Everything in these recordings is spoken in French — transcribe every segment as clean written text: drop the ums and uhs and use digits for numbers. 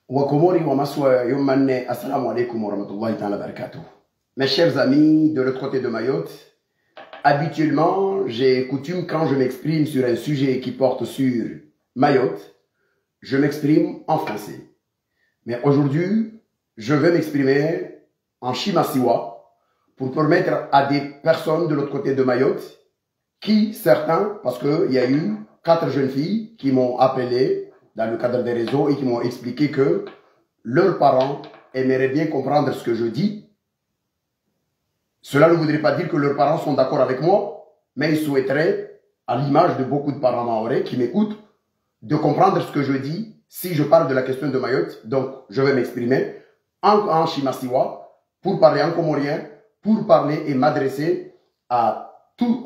Wakomori wa Maswa Yomane, assalamu alaikum wa rahmatullahi ta'ala barakatuh. Mes chers amis de l'autre côté de Mayotte, habituellement, j'ai coutume quand je m'exprime sur un sujet qui porte sur Mayotte, je m'exprime en français. Mais aujourd'hui, je vais m'exprimer en Chimasiwa pour permettre à des personnes de l'autre côté de Mayotte, qui, certains, parce qu'il y a eu 4 jeunes filles qui m'ont appelé dans le cadre des réseaux et qui m'ont expliqué que leurs parents aimeraient bien comprendre ce que je dis. Cela ne voudrait pas dire que leurs parents sont d'accord avec moi, mais ils souhaiteraient, à l'image de beaucoup de parents mahorais qui m'écoutent, de comprendre ce que je dis si je parle de la question de Mayotte. Donc, je vais m'exprimer en Chimasiwa pour parler en comorien, pour parler et m'adresser à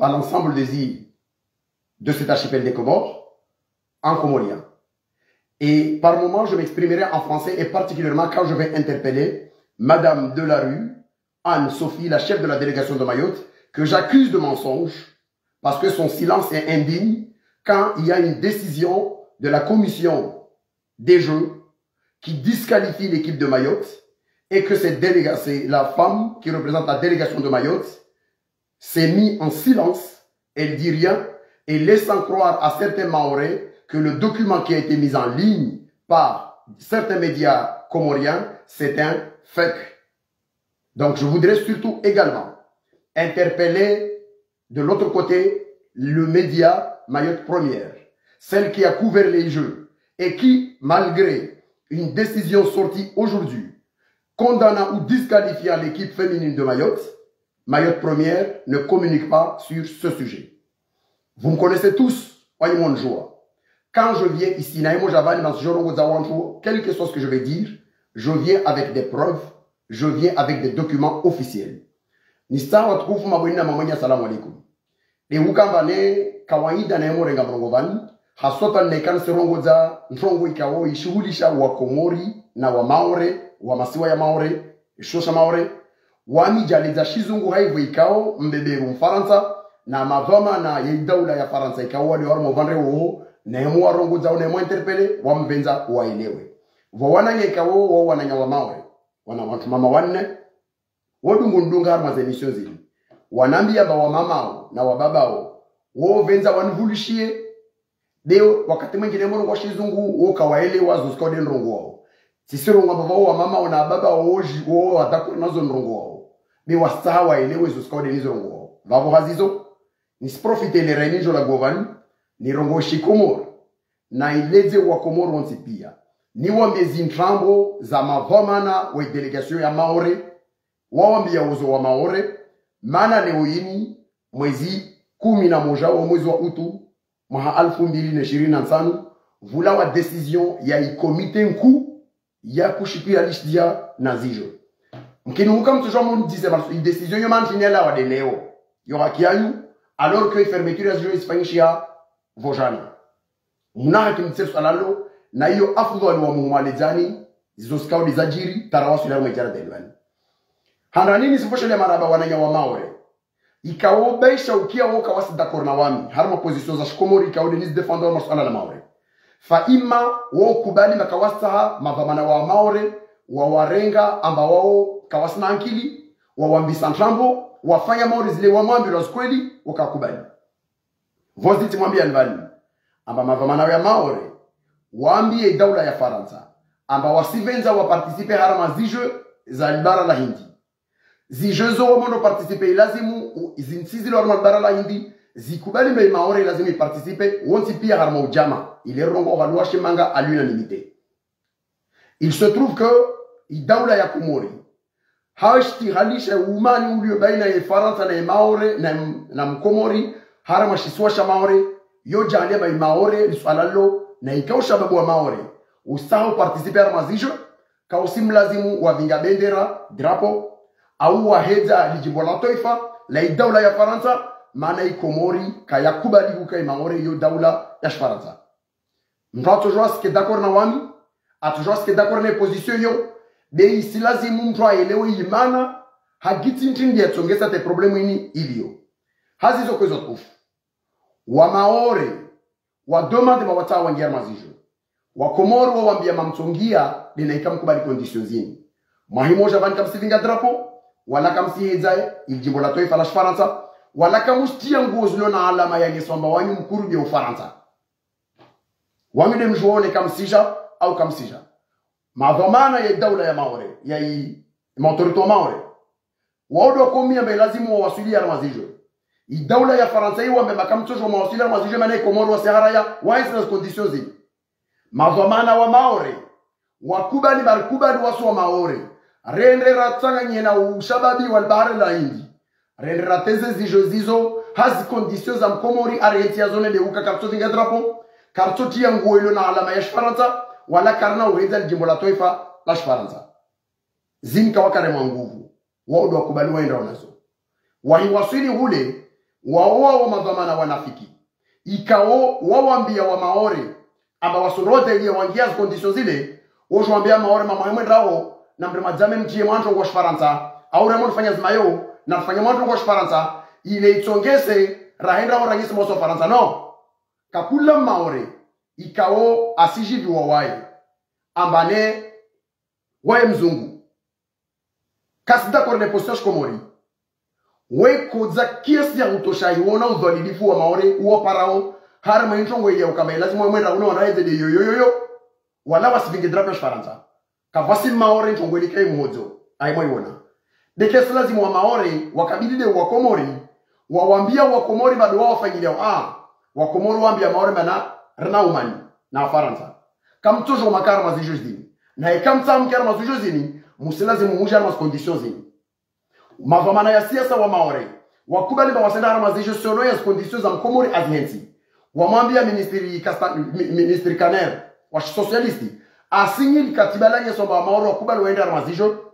l'ensemble des îles de cet archipel des Comores en comorien. Et par moments, je m'exprimerai en français et particulièrement quand je vais interpeller Madame Delarue, Anne-Sophie, la chef de la délégation de Mayotte, que j'accuse de mensonge parce que son silence est indigne quand il y a une décision de la commission des Jeux qui disqualifie l'équipe de Mayotte et que c'est la femme qui représente la délégation de Mayotte s'est mise en silence, elle dit rien et laissant croire à certains Mahorais que le document qui a été mis en ligne par certains médias comoriens, c'est un fake. Donc je voudrais surtout également interpeller de l'autre côté le média Mayotte Première, celle qui a couvert les Jeux et qui, malgré une décision sortie aujourd'hui, condamnant ou disqualifiant l'équipe féminine de Mayotte, Mayotte Première ne communique pas sur ce sujet. Vous me connaissez tous, voyez mon joie. Quand je viens ici, quel que soit ce que je vais dire, je viens avec des preuves, je viens avec des documents officiels. Nista watukufu mabwina mamanya salamu alaikum. Ne ukambane kawaida na emo renga mrongovani, hasota nekan serongoza nchongo ikao ishuhulisha wa Komori na wa Maore, wa masiwa ya Maore, shosha Maore, wami jaliza shizungu haivu ikao mbeberu Mfaransa, na mavama na yedaula ya Faransa ikao wali warmo vanre uho, nemu warongoza o nemu interpele, wamvenza waelewe. Wawana nyekao wa wananya wa Maore, wana watu mama wanne, wadungundunga harma za emisyon zili. Wanambia ba wa mamao na wa babao, venza wanvulishie, deo wakati mwingine mwono kwa shizungu, kawaelewa zuskode nrongo wao. Sisironga baba wa mamao na baba wao wataku nazo nrongo wao. Be wasaha waelewe zuskode nizo nrongo wao. Vavo hazizo, nisprofite le renijo la govani, ni rongo shikomoro, na ileze wa komoro wansi pia. Ni wambezi ntrambo za mavamana wa delegation ya Maore, wawambia uzo wa Maore, mana leo ini mwezi 11 wa mwezi wa utu, mwaha 2025, vula wa decision ya ikomite nku ya kushipia lishdia na zijo. Mkinuka mtujwa mwuni dise, decision yo mantinela wa de leo, yora kiayu, alors que fermeture ya zijo isfanyishia vojana. Muna hakimitsel salalo, na hiyo afudhali wa mumalezani zizoskao dizajiri tarawasu ila mwejara delwani. Hanranini sifoshele maraba wananya wa Maore. Ikao beisha ukia woka wasi dakor na wami. Harma pozisyon za shikomori ikao denis defendor masuala la Maore. Fa ima wo kubali makawasaha mavamana wa Maore, wa warenga amba wao kawasina ankili, wa wambisa ntrambo, wafanya Maore zile wa mwambi rozkweli, wakakubali. Voziti mwambi anvali. Amba mavamana wa Maore, waambie daula ya Faransa amba wasivenza wa participe harama zijwe za bara la Hindi. Zijwe zo wamono participe ilazimu zinsizi harama bara la Hindi zikubali mbe Maore ilazimu participe wonti pia harama ujama ile rongo halwa shimanga à l'unanimité. Il se trouve que daula ya Komori hashti halisha umani ulio baina ya Faransa na Maore na Mkomori harama shiswa sha Maore yo jalia ba Maore liswalalo na ikao shababu wa Maore usahau participe ya mazijo kausimu lazimu wa vinga bendera drapo au wa heza lijimbo la toifa la daula ya Faransa maana Komori kaya kubali kukai Maore yo daula ya Faransa. Mpa toujours ce que d'accord na wami atujua ce que d'accord na position yo be isi lazimu mtu aelewe imana hagiti ntindi ya tsongeza te problemu ini ilio hazizo kwezo tufu wa Maore wa demande mawata wangia mazijo Wakomoro wawambia mamtongia dina ikamkubali conditions zini. Mahimoja vani kamsivinga drapo wala kamsihezae iljimbo la toifa la Faransa wala kamustia nguo zilo na alama ya ngesomba wanyu mkuru bia Ufaransa. Wanyu de mjuone kamsija au kamsija. Madhamana ya daula ya Maore ya autorito Maore. Waodo komia mbe lazimu wawasili armazijo. Daula ya Faransa hiyo wambe makamtojo mawasili armazijo mane Komoro wa Sahara ya waisi na conditions zini. Madhamana wa Maore wakubali barikubali wasu wa Maore rendre ratanga nyena ushababi wal bahari la Hindi rendre rateze zizo hazi conditions za mkomori arenti ya zone de uka karto zinga drapo karto tia nguelo na alama ya Faransa wala karna ureza jimbo la toifa la Faransa zinka wakare manguvu wao wakubali waenda nazo wahiwasili hule wao madhamana wanafiki ikao wawambia wa Maore amba wasurode ile wangia conditions zile wajwambia Maore mama yemwe rao na mrema jame mtie mwanzo kwa Faransa au remo fanya zimayo na fanya mwanzo kwa Faransa ile itongeze rahenda orangisi moso Faransa no kakula Maore ikao asijivi wawaye ambane wae mzungu kasida korne postage komori we kodza kiasi ya utoshai wona udhalilifu wa Maore uo parao harma intongo ile ukama lazima mwenda unaonaje de yoyoyo wala wasivinge drapo Faransa kavasi Maore intongo ile kai mmojo aimoiona de kesi lazima wa Maore wakabili de wakomori wawambia wakomori bado wao fanyilia wakomori waambia Maore mana renaumani na Faransa kamtojo makara mazijozini na ikamta mkara mazijozini musilazimu muja na conditions zini mavamana ya siasa wa Maore wakubali ba wasenda mazijo sono ya conditions za mkomori azihensi wamwambia ministri Kaner wa socialisti asinyi katiba la nyesomba Maore wakubali waenda mazijo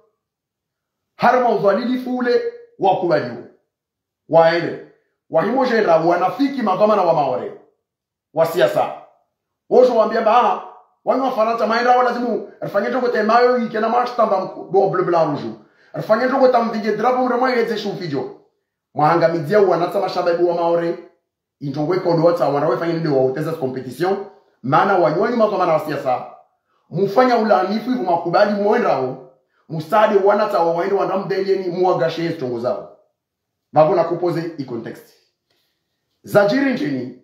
harma udhalili fule wakubaliwa waende wahimoje ra wanafiki mavamana wa Maore wa siasa wojo waambia ba wanyo Faransa maenda wala lazimu afanye toko temayo ikena march tamba do bleu blanc rouge afanye toko tamvinge drapo mrema yeze shufijo mwangamidzia wanatsa mashababu wa Maore injongwe kodota wanawe fanya ndio wauteza competition maana wanyoni mazomana wa siasa mufanya ulanifu hivyo makubali muendao musade wanata waende wanamdelieni muagashe stongo zao babo na kupoze i context zajiri njini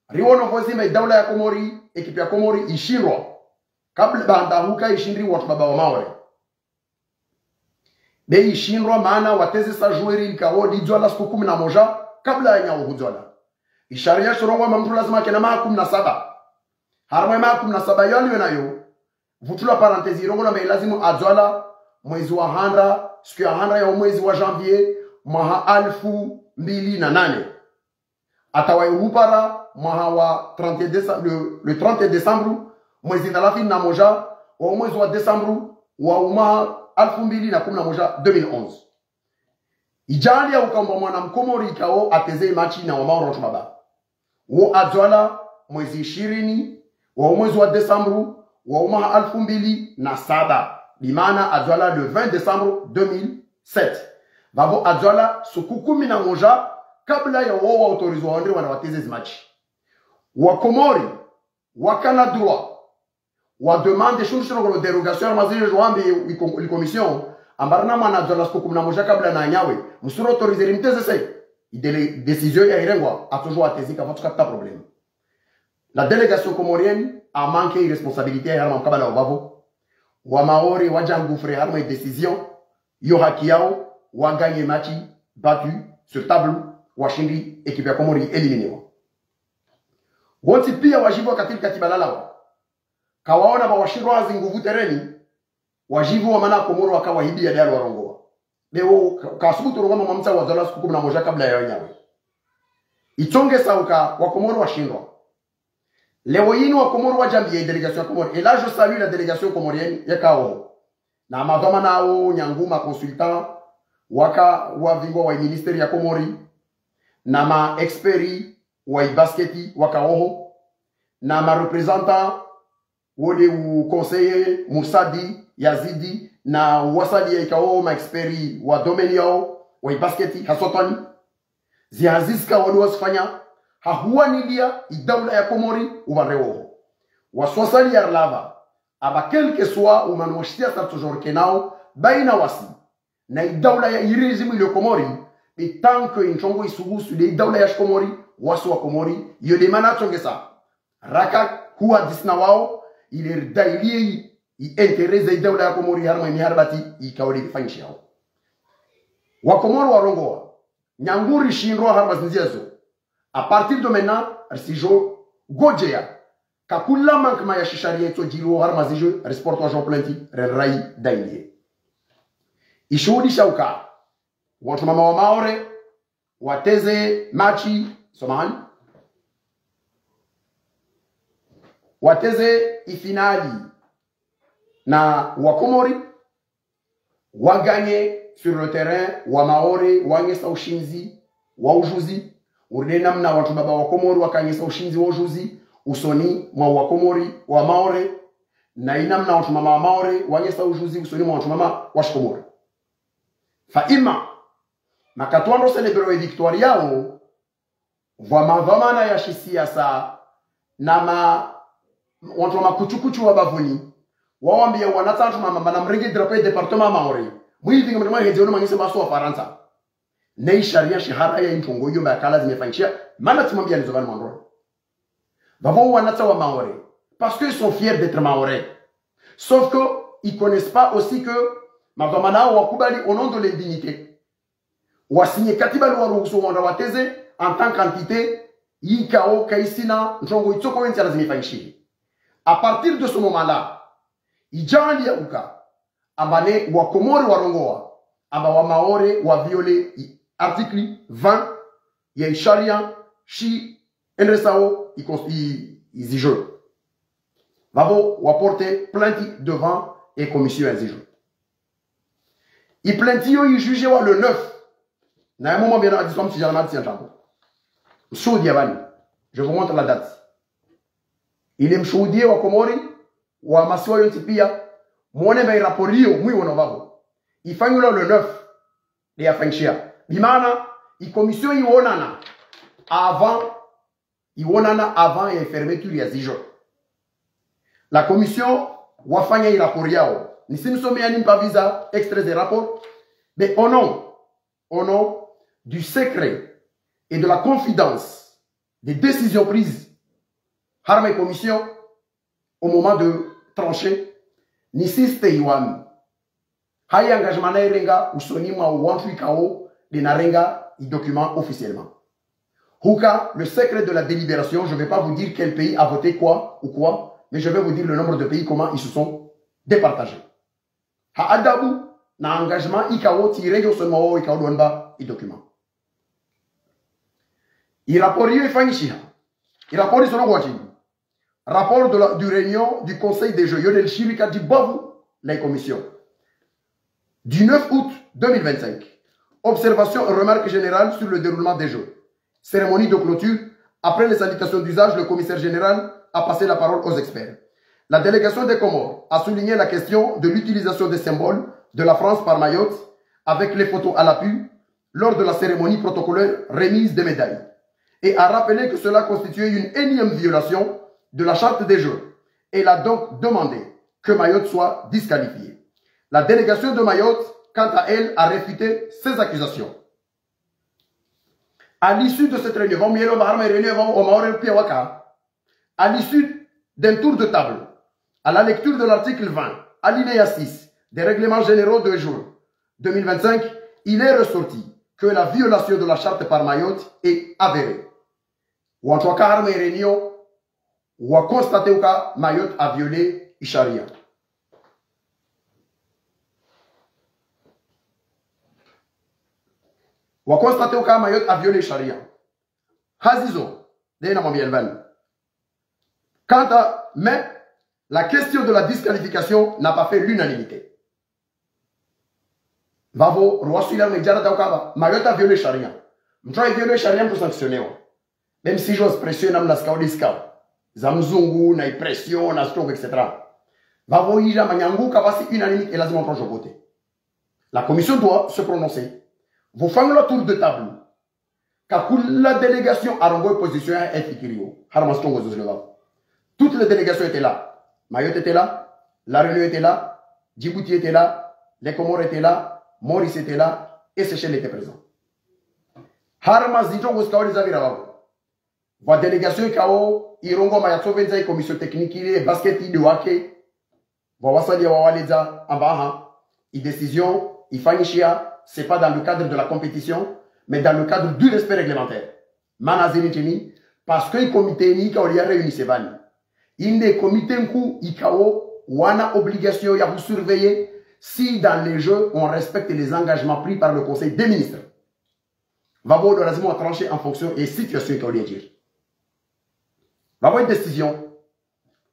riwono vozime daula ya Komori ekipi ya Komori ishirwa kabla banda huka ishindri watu baba wa Maore be ishindwa maana wateze sa joueri ikawodi jola siku 11 kabla ya nyao hujola isharia shorongwa mtu lazima kena maa 17 harma maa 17 yaliwe nayo vutula parentesi rongo na lazimu ajola mwezi wa handra siku ya handra ya mwezi wa janvier maha 2008 atawai upara maha wa 30 décembre le 30 décembre mwezi talafi na moja wa mwezi wa décembre wa umaha 2011 2011 ijali ya ukamba mwana mkomori ikao ateze machi na wa Maore watu baba wo adwala mwezi 20 wa mwezi wa Desembre wa umaha 2007 bimana adwala le 20 décembre 2007 babo adwala suku 11 kabla ya wao autorizwa waende wanawateze zimachi wa Komori wakana droit wa demande choses sur la dérogation mazile joambi la commission ambarna mana adwala suku 11 kabla na nyawe musuro autoriser mteze sai décision ya irengwa a toujours atezika votre capta problème. La délégation comorienne a manqué de responsabilité à Harman Kabala Obavo. Wa Maori waja ngufre harma décision yo hakiao wa gagné match battu sur tableau wa shindi équipe ya Komori éliminé. Woti pia wajibu katika katibalala kawaona ba washindwa nguvu tereni wajibu wa mana Komoro wakawahibia dialo warongoa. Leo kasubutu rogama mamta wa dola siku 11 kabla ya nyawe. Itonge sauka wa Komoro washindwa. Leo yini wa Komoro wajambia délégation ya Komoro. Et là je salue la délégation comorienne ya Kao. Na madoma nao nyanguma consultant waka wa vingo wa ministeri ya Komori na ma experi wa basketi waka oho na ma représentant wole u conseiller Musadi Yazidi na wasali ya ikao ma experi wa domenio wa basketi hasotani ziazizka wadu wasifanya hahuwa nilia idaula ya Komori ubareo wa 60 yar lava aba quel que soit ou manwashia sa toujours kenao baina wasi na idawla ya irejimu ile Komori et tant que inchongo isugu sur les idawla ya Komori wasu wa Komori yode mana chongesa raka huwa disna wao ile daili i interesse idawla ya Komori harma ni harbati ikawali kifanyisha yao wa Komori warongoa nyanguri shinro harma zinziazo à partir de maintenant rsijo gojea kakula mankma ya shisharia to jiro harma zijo resporto jo plenty rai daili ishudi shauka watu mama wa Maore wateze machi somani wateze ifinali na wakomori waganye sur le terrain wa Maore wanyesa ushinzi wa ujuzi urdena mna watu baba wa Komori wakanyesa ushinzi wa ujuzi usoni mwa wakomori wa Maore na inamna watu mama wa Maore wanyesa ujuzi usoni mwa watu mama wa Komori faima makatwando celebrate victoire yao vwa madhamana ya siasa na watu makuchukuchu wa bavuni waambia wanatatu mama na mrege drapeau département Maori mwivi ngomema hejeno mangise maso wa Faransa nei sharia shahara ya intongo hiyo makala zimefanyia maana tumwambia nizovana mwandoro babo wanata wa Maori parce qu'ils sont fiers d'être Maorais sauf que ils connaissent pas aussi que madhamana wakubali au nom de l'indignité wasinye katiba luwaruhusu wanda wateze en tant qu'entité yikao kaisina ntongo itoko wenzi lazimifanyishiri. À partir de ce moment-là ijali ya uka ambane wa Komori warongoa amba wa Maore wa viole article 20 ya sharia shi enresao izijo babo waporte plainte devant et commission exijo i plainte yo i juge wa le 9 na un moment bien à disons si jamais tiens tango Mshoudi abani je vous montre la date il est mshoudi wa Komori wa masiwa yote pia muone ba raporio mwi wono babo ifanyula le 9 ya fanchia bimana i commission iwonana avant et fermeture ya zijo la commission wafanya i raporiao ni simsome yani mpa visa extrait des rapports mais au nom du secret et de la confidence des décisions prises par mes commissions au moment de trancher, nisiste iwami. Hayi engagement na irenga usoni mwa wantu ikao de narenga i document officiellement. Huka, le secret de la délibération, je ne vais pas vous dire quel pays a voté quoi ou quoi, mais je vais vous dire le nombre de pays, comment ils se sont départagés. Ha adabu na engagement ikao tirege usoni mwa ikao douanba i document. Il rapport il rapport rapport du réunion du Conseil des Jeux Yodel Chirika di Bavu, la commission. Du 9 août 2025. Observation et remarques générales sur le déroulement des Jeux. Cérémonie de clôture. Après les salutations d'usage, le commissaire général a passé la parole aux experts. La délégation des Comores a souligné la question de l'utilisation des symboles de la France par Mayotte avec les photos à l'appui lors de la cérémonie protocolaire remise des médailles et a rappelé que cela constituait une énième violation de la charte des Jeux. Elle a donc demandé que Mayotte soit disqualifiée. La délégation de Mayotte, quant à elle, a réfuté ces accusations. À l'issue de cette réunion, à l'issue d'un tour de table, à la lecture de l'article 20, alinéa 6 des règlements généraux de Jeux 2025, il est ressorti que la violation de la charte par Mayotte est avérée. Ou en tout cas, ou a constaté que Mayotte a violé Isharia. Ou a constaté que Mayotte a violé Isharia. Hazizo, mais la question de la disqualification n'a pas fait l'unanimité. Vavo, roi Suila Medjara Daukaba, Mayotte a violé Sharia. M'tra violé Sharia pour sanctionner. Même si j'ose pressionner nam naskao diskao. Zamzungu, na pression, na strong, etc. Vavo ija manyangu kabasi unanimité et lazima proche voter. La commission doit se prononcer. Vous faites le tour de table. Car la délégation a renvoyé position à Efikirio. Harmastongo Zozleva. Toutes les délégations étaient là. Mayotte était là, La Réunion était là, Djibouti était là, les Comores étaient là, Maurice était là, et Seychelles était présent. Harma Zito Goskaori Zavira. Voix délégation Kao, Irongo Mayatsovenza, commission technique, basket, de Wake, Wawasali Wawaleza, Ambaha, décision, Ifanichia, ce n'est pas dans le cadre de la compétition, mais dans le cadre du respect réglementaire. Manazini parce que le comité ni Kaolia réuni Sebani. Il des comités n'kou Ikao, wana obligation ya vous surveiller si dans les jeux on respecte les engagements pris par le Conseil des ministres. Va voir le raisonnement tranché en fonction et situation Kaolia dire. Va voir une décision.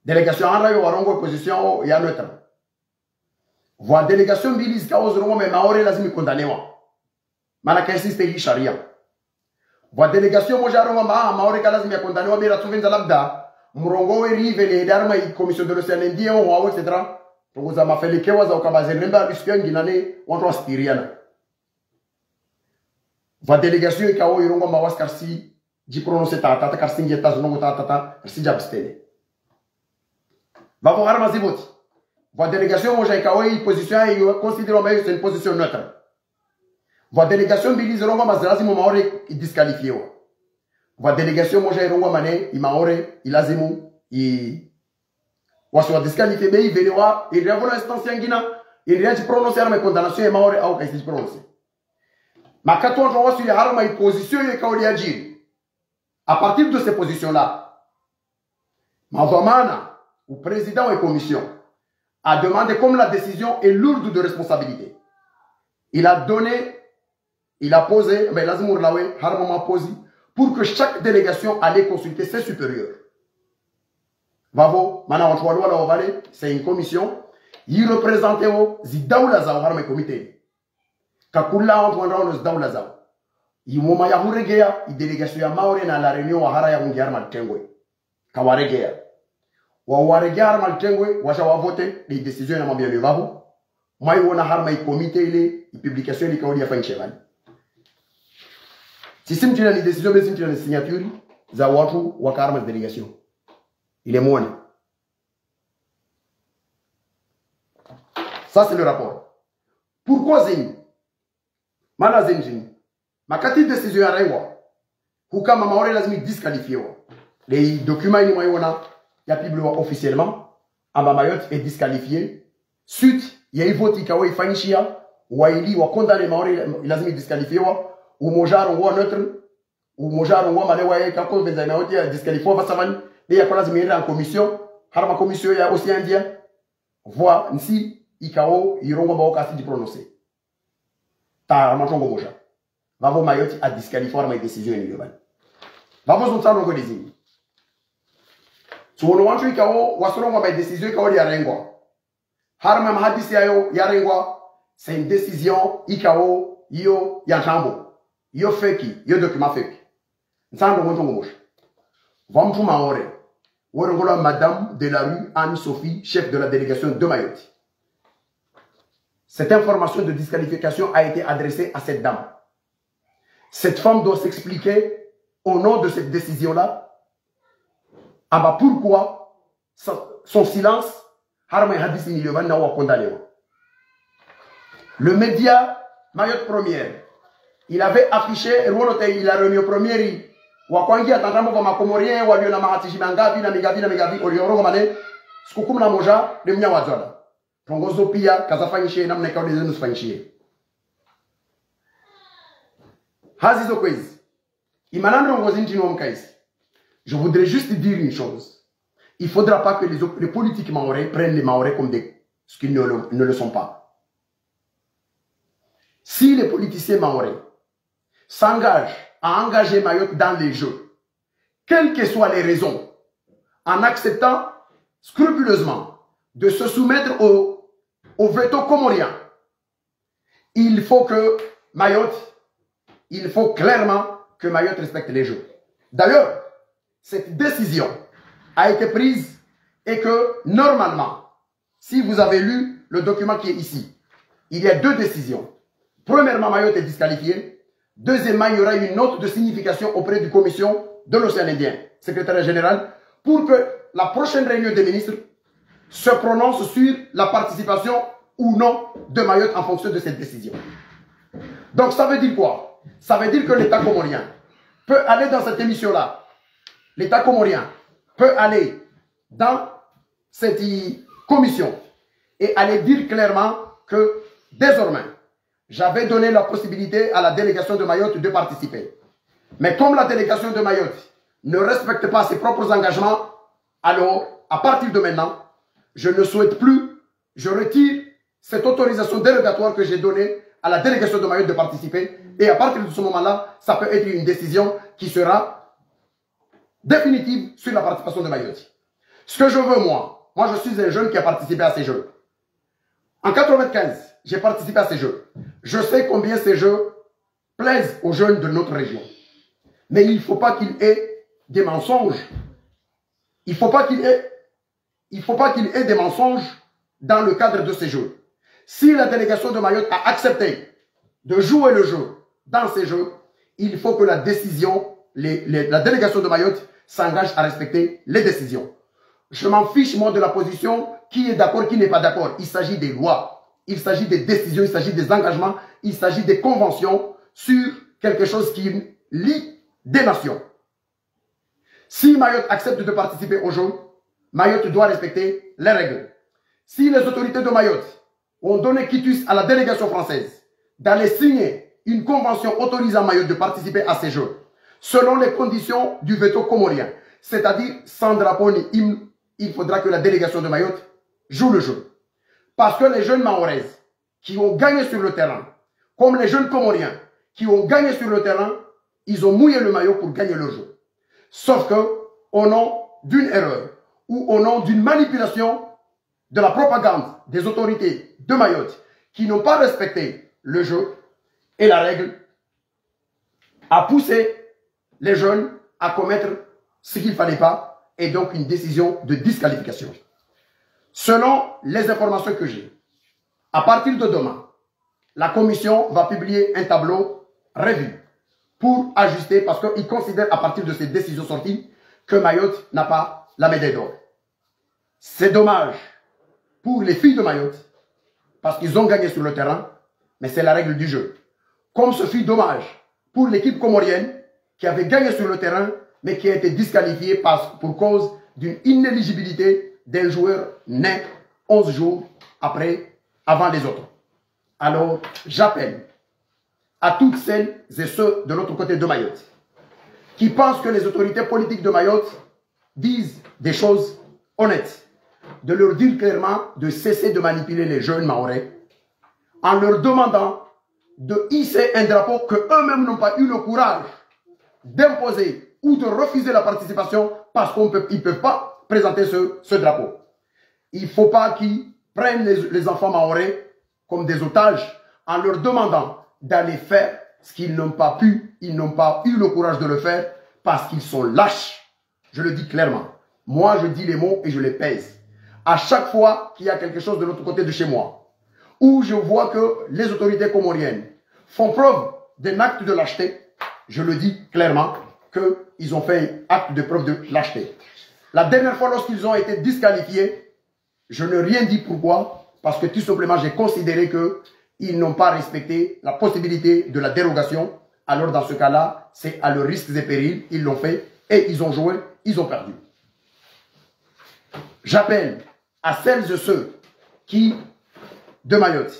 Délégation en rayon warongo opposition ya neutre. Voix délégation bilis Kaos rongo mais maore lazimi condamné wa. Manakesi stegi sharia. Voix délégation mojarongo maore kalazimi condamné wa bira tuvenza labda. Murongo rive le darma commission de l'océan Indien ou etc. Donc vous avez fait les kewas au Kabazemba biscuit nginane on doit spiriana. Va délégation et kao irongo mawas karsi di prononcer tata karsi ngeta zongo tata karsi jabstene. Va voir armas voti. Va délégation moja kao position et considérons que c'est une position neutre. Va délégation bilise rongo mazrazi maore disqualifié. Va délégation moja irongo mané imaore ilazimu i waswa disqualifié mais il venewa il revient l'instance yangina il revient prononcer ma condamnation imaore au kaisi prononcer ma katon on va sur les harama i position et kaoli agir à partir de ces positions là Mavamana ou président et commission a demandé comme la décision est lourde de responsabilité il a donné il a posé mais lazimur lawe harama posé pour que chaque délégation allait consulter ses supérieurs. Vavo, maintenant c'est une commission. Il représentait au Zidaoula Zao, le comité. Kakula Antoine Zidaoula Zao. Il m'a yahuregea, il délégation ya Maore na la réunion à Haraya Mungiar Maltengwe. Kawaregea. Wawaregea Maltengwe, Wachawa voté, les décisions n'ont bien vu. Vavo. Moi, on a harma il comité, les publications, les kaolia fin cheval. Si tu as une décision, si tu as une signature, Zawatu Wakarma délégation. Il est moins. Ça, c'est le rapport. Pourquoi Zeni Mana Zenjini ma kati décision à Rengwa. Huka Mamaore lazimi disqualifié. Les documents, il y a publié officiellement. Mayotte est disqualifié. Suite, il y a eu vote Ikawa Ifanichia. Waili wa condamné Maore lazimi disqualifié. Ou mojar on voit neutre ou mojar on voit manewaye kako venza na oti disqualifié va savani et ya kola zimira en commission harma commission ya aussi indien voit nsi ikao irongo ba okasi di prononcer ta matongo moja vavo mayoti a disqualifié ma décision ni yoban vavo zonta no godizini so wono wantu ikao wasrongo ma décision ikao ya rengwa harma mahadisi ayo ya rengwa c'est une décision ikao yo ya jambo yo feki, yo document feki. Nsando mwentongo mosha. Vamtu maore. Worongola Madame de la rue Anne-Sophie, chef de la délégation de Mayotte. Cette information de disqualification a été adressée à cette dame. Cette femme doit s'expliquer au nom de cette décision-là. Ah bah pourquoi son silence le média Mayotte Première, il avait affiché, il a remis au premier, wakwangi atantamo kwa makomorien walio na mahatishi mangapi na migavi olioro mane sikukum na moja de mnya wazala tongozo pia kazafanyishie namna ikawa dezo nusifanyishie hazizo kwezi imanando ngozi ntino mkaisi. Je voudrais juste dire une chose. Il ne faudra pas que les politiques maorais prennent les maorais comme ce qu'ils ne le sont pas. Si les politiciens maorais s'engagent à engager Mayotte dans les jeux, quelles que soient les raisons, en acceptant scrupuleusement de se soumettre au veto comorien, il faut que Mayotte, il faut clairement que Mayotte respecte les jeux. D'ailleurs, cette décision a été prise et que normalement, si vous avez lu le document qui est ici, il y a deux décisions. Premièrement, Mayotte est disqualifié. Deuxièmement, il y aura une note de signification auprès du commission de l'océan Indien, secrétaire général, pour que la prochaine réunion des ministres se prononce sur la participation ou non de Mayotte en fonction de cette décision. Donc ça veut dire quoi? Ça veut dire que l'État comorien peut aller dans cette émission-là. L'État comorien peut aller dans cette commission et aller dire clairement que désormais, j'avais donné la possibilité à la délégation de Mayotte de participer. Mais comme la délégation de Mayotte ne respecte pas ses propres engagements, alors, à partir de maintenant, je ne souhaite plus, je retire cette autorisation dérogatoire que j'ai donnée à la délégation de Mayotte de participer. Et à partir de ce moment-là, ça peut être une décision qui sera définitive sur la participation de Mayotte. Ce que je veux, moi je suis un jeune qui a participé à ces Jeux. En 1995, j'ai participé à ces Jeux. Je sais combien ces Jeux plaisent aux jeunes de notre région. Mais il ne faut pas qu'il y ait des mensonges. Il ne faut pas qu'il y ait des mensonges dans le cadre de ces Jeux. Si la délégation de Mayotte a accepté de jouer le jeu dans ces Jeux, il faut que la délégation de Mayotte s'engage à respecter les décisions. Je m'en fiche, moi, de la position, qui est d'accord, qui n'est pas d'accord. Il s'agit des lois, il s'agit des décisions, il s'agit des engagements, il s'agit des conventions sur quelque chose qui lie des nations. Si Mayotte accepte de participer au jeu, Mayotte doit respecter les règles. Si les autorités de Mayotte ont donné quitus à la délégation française d'aller signer une convention autorisant Mayotte de participer à ces Jeux, selon les conditions du veto comorien, c'est-à-dire sans drapeau ni hymne, il faudra que la délégation de Mayotte joue le jeu. Parce que les jeunes Mahoraises qui ont gagné sur le terrain, comme les jeunes Comoriens qui ont gagné sur le terrain, ils ont mouillé le maillot pour gagner le jeu. Sauf que, au nom d'une erreur ou au nom d'une manipulation de la propagande des autorités de Mayotte qui n'ont pas respecté le jeu et la règle, a poussé les jeunes à commettre ce qu'il ne fallait pas et donc une décision de disqualification. Selon les informations que j'ai, à partir de demain, la commission va publier un tableau revu pour ajuster parce qu'ils considèrent à partir de ces décisions sorties que Mayotte n'a pas la médaille d'or. C'est dommage pour les filles de Mayotte parce qu'ils ont gagné sur le terrain, mais c'est la règle du jeu. Comme ce fut dommage pour l'équipe comorienne qui avait gagné sur le terrain, mais qui a été disqualifiée pour cause d'une inéligibilité d'un joueur né 11 jours avant les autres. Alors, j'appelle à toutes celles et ceux de l'autre côté de Mayotte qui pensent que les autorités politiques de Mayotte disent des choses honnêtes, de leur dire clairement de cesser de manipuler les jeunes Mahorais en leur demandant de hisser un drapeau qu'eux-mêmes n'ont pas eu le courage d'imposer ou de refuser la participation parce qu'ils ne peuvent pas présenter ce drapeau. Il ne faut pas qu'ils prennent les enfants Mahorais comme des otages en leur demandant d'aller faire ce qu'ils n'ont pas pu, ils n'ont pas eu le courage de le faire parce qu'ils sont lâches. Je le dis clairement. Moi, je dis les mots et je les pèse. À chaque fois qu'il y a quelque chose de l'autre côté de chez moi, où je vois que les autorités comoriennes font preuve d'un acte de lâcheté, je le dis clairement qu'ils ont fait un acte de preuve de lâcheté. La dernière fois, lorsqu'ils ont été disqualifiés, je n'ai rien dit pourquoi, parce que tout simplement, j'ai considéré qu'ils n'ont pas respecté la possibilité de la dérogation. Alors, dans ce cas-là, c'est à leurs risques et périls, ils l'ont fait et ils ont joué, ils ont perdu. J'appelle à celles et ceux qui, de Mayotte,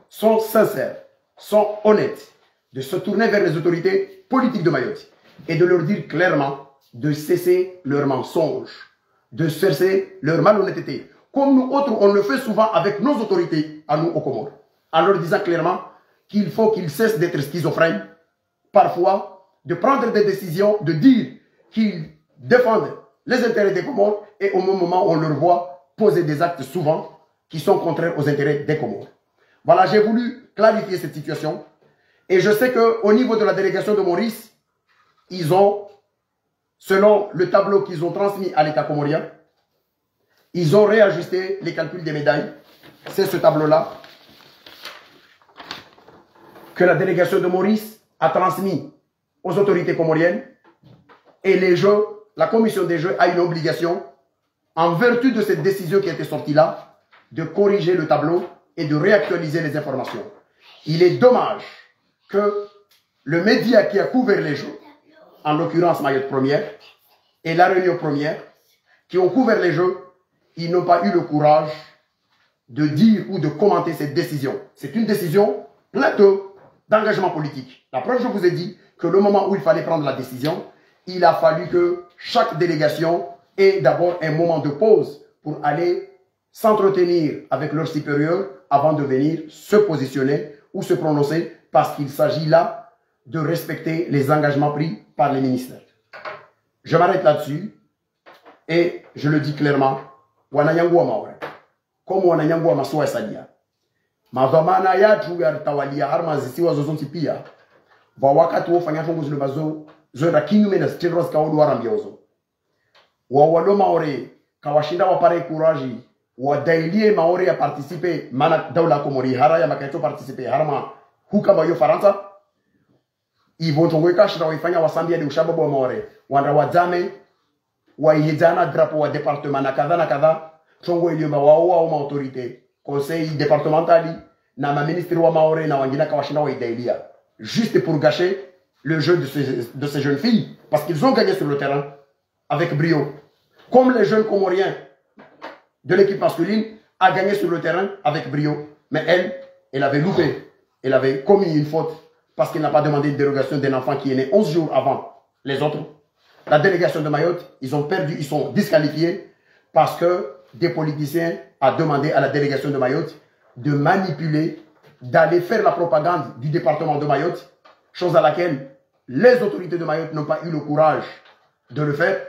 sont sincères, sont honnêtes, de se tourner vers les autorités politiques de Mayotte et de leur dire clairement de cesser leurs mensonges, de cesser leur malhonnêteté. Comme nous autres, on le fait souvent avec nos autorités, à nous, au Comores, en leur disant clairement qu'il faut qu'ils cessent d'être schizophrènes, parfois, de prendre des décisions, de dire qu'ils défendent les intérêts des Comores et au même moment, on leur voit poser des actes souvent qui sont contraires aux intérêts des Comores. Voilà, j'ai voulu clarifier cette situation et je sais qu'au niveau de la délégation de Maurice, ils ont, selon le tableau qu'ils ont transmis à l'État comorien, ils ont réajusté les calculs des médailles. C'est ce tableau-là que la délégation de Maurice a transmis aux autorités comoriennes. Et les Jeux, la commission des Jeux a une obligation en vertu de cette décision qui a été sortie là, de corriger le tableau et de réactualiser les informations. Il est dommage que le média qui a couvert les Jeux, en l'occurrence Mayotte Première, et La Réunion Première, qui ont couvert les Jeux, ils n'ont pas eu le courage de dire ou de commenter cette décision. C'est une décision pleine d'engagement politique. La preuve, je vous ai dit que le moment où il fallait prendre la décision, il a fallu que chaque délégation ait d'abord un moment de pause pour aller s'entretenir avec leurs supérieurs avant de venir se positionner ou se prononcer, parce qu'il s'agit là de respecter les engagements pris par les ministères. Je m'arrête là-dessus et je le dis clairement, comme wananyangua maswa sadia madhamana yatu ya tawalia arma zisiwa zozonti pia va wakati wofanya tongo zile bazo zonda kinyume na stirros kaodo arambiozo wa waloma ore kawashinda wapare courage wadailie maore ya participer mana daula komori hara ya makaito participer harama huka bayo faransa ivo tongo ikashira waifanya wasambia de ushababu wa maore wanda wadzame waihejana drapo wa departement na kadha tongo iliomba wao au autorité conseil départemental na ma ministre wa maore na wangina kawashina wa idailia juste pour gâcher le jeu de ces jeunes filles parce qu'ils ont gagné sur le terrain avec brio comme les jeunes comoriens de l'équipe masculine a gagné sur le terrain avec brio mais elle avait loupé, elle avait commis une faute parce qu'elle n'a pas demandé une dérogation d'un enfant qui est né 11 jours avant les autres. La délégation de Mayotte, ils ont perdu, ils sont disqualifiés parce que des politiciens ont demandé à la délégation de Mayotte de manipuler, d'aller faire la propagande du département de Mayotte, chose à laquelle les autorités de Mayotte n'ont pas eu le courage de le faire.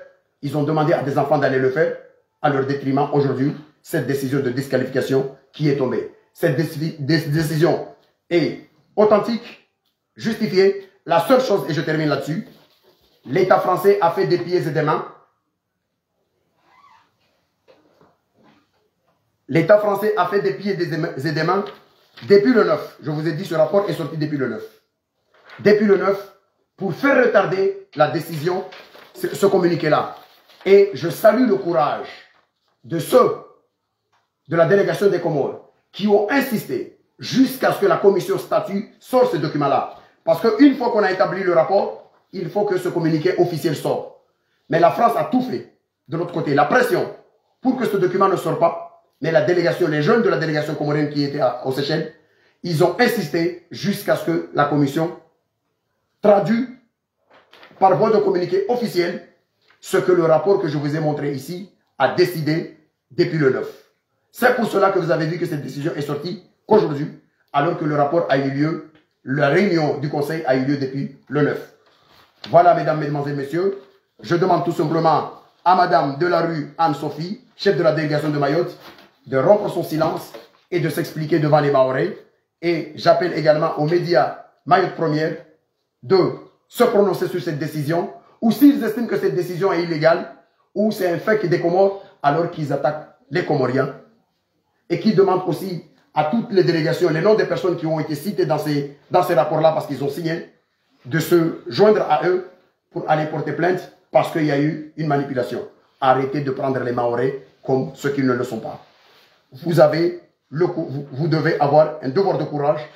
Ils ont demandé à des enfants d'aller le faire, à leur détriment. Aujourd'hui, cette décision de disqualification qui est tombée. Cette décision est authentique, justifiée. La seule chose, et je termine là-dessus, l'État français a fait des pieds et des mains. L'État français a fait des pieds et des mains depuis le 9. Je vous ai dit, ce rapport est sorti depuis le 9. Depuis le 9, pour faire retarder la décision, ce communiqué-là. Et je salue le courage de ceux de la délégation des Comores qui ont insisté jusqu'à ce que la commission statut sorte ce document-là. Parce qu'une fois qu'on a établi le rapport, il faut que ce communiqué officiel sorte. Mais la France a tout fait. De l'autre côté, la pression pour que ce document ne sorte pas. Mais la délégation, les jeunes de la délégation comorienne qui étaient aux Seychelles, ils ont insisté jusqu'à ce que la commission traduise par voie de communiqué officiel ce que le rapport que je vous ai montré ici a décidé depuis le 9. C'est pour cela que vous avez vu que cette décision est sortie qu'aujourd'hui, alors que le rapport a eu lieu, la réunion du conseil a eu lieu depuis le 9. Voilà, mesdames, mesdemoiselles, messieurs, je demande tout simplement à madame Delarue Anne-Sophie, chef de la délégation de Mayotte, de rompre son silence et de s'expliquer devant les Mahorais. Et j'appelle également aux médias Mayotte Première de se prononcer sur cette décision, ou s'ils estiment que cette décision est illégale, ou c'est un fait des Comores, alors qu'ils attaquent les Comoriens, et qui demandent aussi à toutes les délégations, les noms des personnes qui ont été citées dans ces rapports-là, parce qu'ils ont signé, de se joindre à eux pour aller porter plainte, parce qu'il y a eu une manipulation. Arrêtez de prendre les Mahorais comme ceux qui ne le sont pas. Vous devez avoir un devoir de courage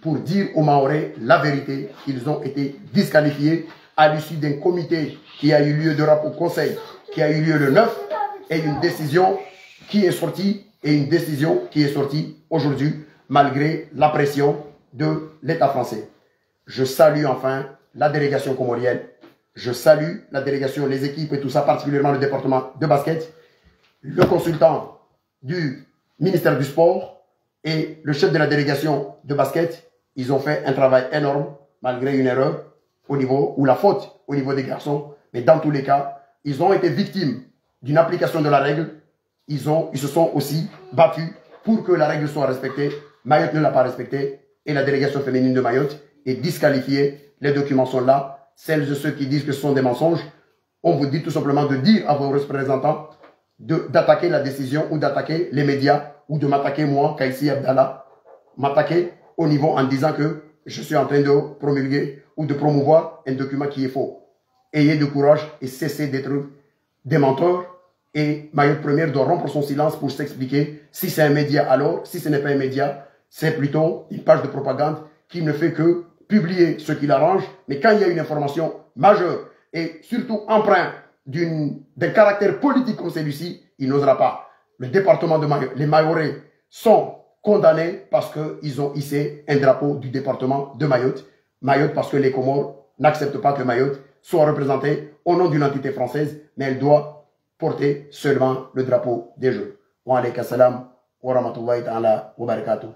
pour dire aux Mahorais la vérité. Ils ont été disqualifiés à l'issue d'un comité qui a eu lieu de rapport au conseil, qui a eu lieu le 9, et une décision qui est sortie, aujourd'hui, malgré la pression de l'État français. Je salue enfin la délégation comorienne. Je salue la délégation, les équipes et tout ça, particulièrement le département de basket, le consultant du ministère du Sport et le chef de la délégation de basket. Ils ont fait un travail énorme, malgré une erreur au niveau, ou la faute au niveau des garçons. Mais dans tous les cas, ils ont été victimes d'une application de la règle. Ils se sont aussi battus pour que la règle soit respectée. Mayotte ne l'a pas respectée et la délégation féminine de Mayotte est disqualifiée. Les documents sont là. Celles et ceux qui disent que ce sont des mensonges, on vous dit tout simplement de dire à vos représentants d'attaquer la décision ou d'attaquer les médias ou de m'attaquer moi, Kaïsi Abdallah, m'attaquer au niveau en disant que je suis en train de promulguer ou de promouvoir un document qui est faux. Ayez du courage et cessez d'être des menteurs Et Mayotte Première doit rompre son silence pour s'expliquer. Si c'est un média, alors, si ce n'est pas un média, c'est plutôt une page de propagande qui ne fait que publier ce qu'il arrange. Mais quand il y a une information majeure et surtout empreinte d'un caractère politique comme celui-ci, il n'osera pas. Le département de Mayotte, les Mahorais sont condamnés parce qu'ils ont hissé un drapeau du département de Mayotte. Mayotte parce que les Comores n'acceptent pas que Mayotte soit représentée au nom d'une entité française, mais elle doit porter seulement le drapeau des Jeux. Wa alaykum salam wa rahmatullahi ta'ala wa barakatuh.